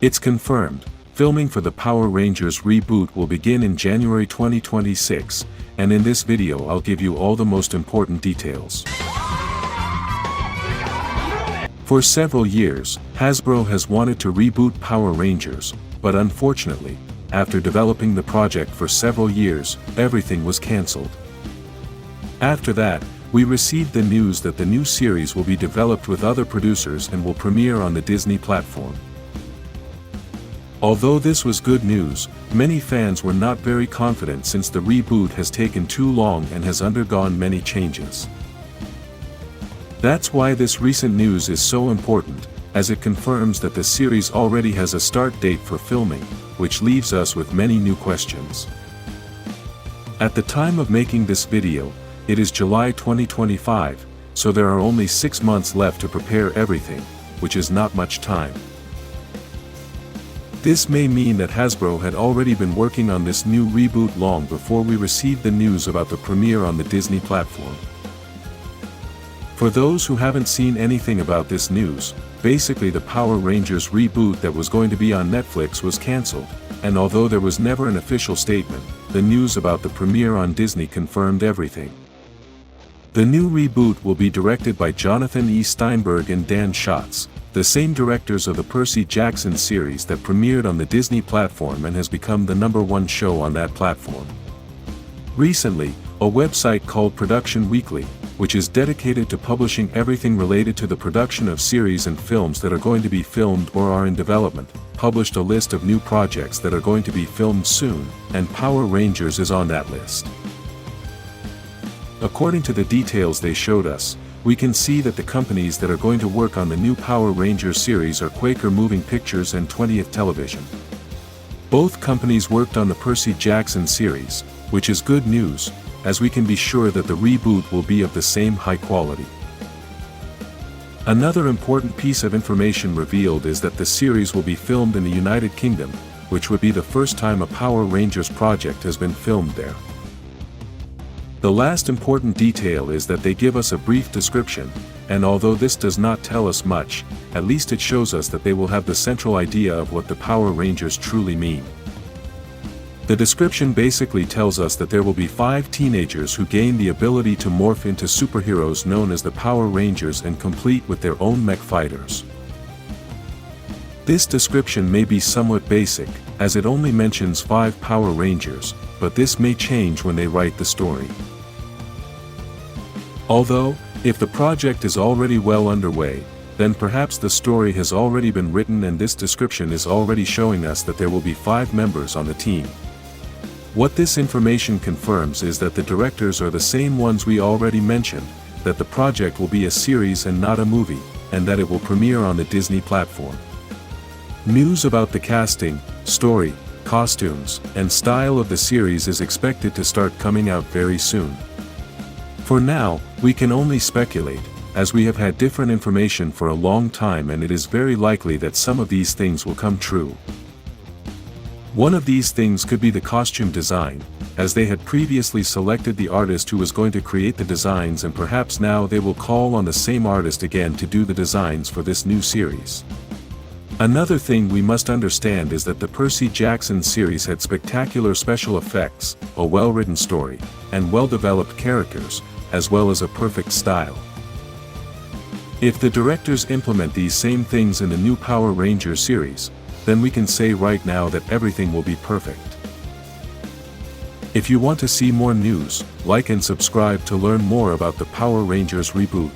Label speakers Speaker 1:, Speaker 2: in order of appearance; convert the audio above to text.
Speaker 1: It's confirmed, filming for the Power Rangers reboot will begin in January 2026, and in this video I'll give you all the most important details. For several years, Hasbro has wanted to reboot Power Rangers, but unfortunately, after developing the project for several years, everything was cancelled. After that, we received the news that the new series will be developed with other producers and will premiere on the Disney platform. Although this was good news, many fans were not very confident since the reboot has taken too long and has undergone many changes. That's why this recent news is so important, as it confirms that the series already has a start date for filming, which leaves us with many new questions. At the time of making this video, it is July 2025, so there are only 6 months left to prepare everything, which is not much time. This may mean that Hasbro had already been working on this new reboot long before we received the news about the premiere on the Disney platform. For those who haven't seen anything about this news, basically the Power Rangers reboot that was going to be on Netflix was cancelled, and although there was never an official statement, the news about the premiere on Disney confirmed everything. The new reboot will be directed by Jonathan E. Steinberg and Dan Schatz, the same directors of the Percy Jackson series that premiered on the Disney platform and has become the #1 show on that platform. Recently, a website called Production Weekly, which is dedicated to publishing everything related to the production of series and films that are going to be filmed or are in development, published a list of new projects that are going to be filmed soon, and Power Rangers is on that list. According to the details they showed us, we can see that the companies that are going to work on the new Power Rangers series are Quaker Moving Pictures and 20th Television. Both companies worked on the Percy Jackson series, which is good news, as we can be sure that the reboot will be of the same high quality. Another important piece of information revealed is that the series will be filmed in the United Kingdom, which would be the first time a Power Rangers project has been filmed there. The last important detail is that they give us a brief description, and although this does not tell us much, at least it shows us that they will have the central idea of what the Power Rangers truly mean. The description basically tells us that there will be 5 teenagers who gain the ability to morph into superheroes known as the Power Rangers and complete with their own mech fighters. This description may be somewhat basic, as it only mentions 5 Power Rangers, but this may change when they write the story. Although, if the project is already well underway, then perhaps the story has already been written and this description is already showing us that there will be 5 members on the team. What this information confirms is that the directors are the same ones we already mentioned, that the project will be a series and not a movie, and that it will premiere on the Disney platform. News about the casting, story, costumes, and style of the series is expected to start coming out very soon. For now, we can only speculate, as we have had different information for a long time and it is very likely that some of these things will come true. One of these things could be the costume design, as they had previously selected the artist who was going to create the designs and perhaps now they will call on the same artist again to do the designs for this new series. Another thing we must understand is that the Percy Jackson series had spectacular special effects, a well-written story, and well-developed characters, as well as a perfect style. If the directors implement these same things in the new Power Rangers series, then we can say right now that everything will be perfect. If you want to see more news, like and subscribe to learn more about the Power Rangers reboot.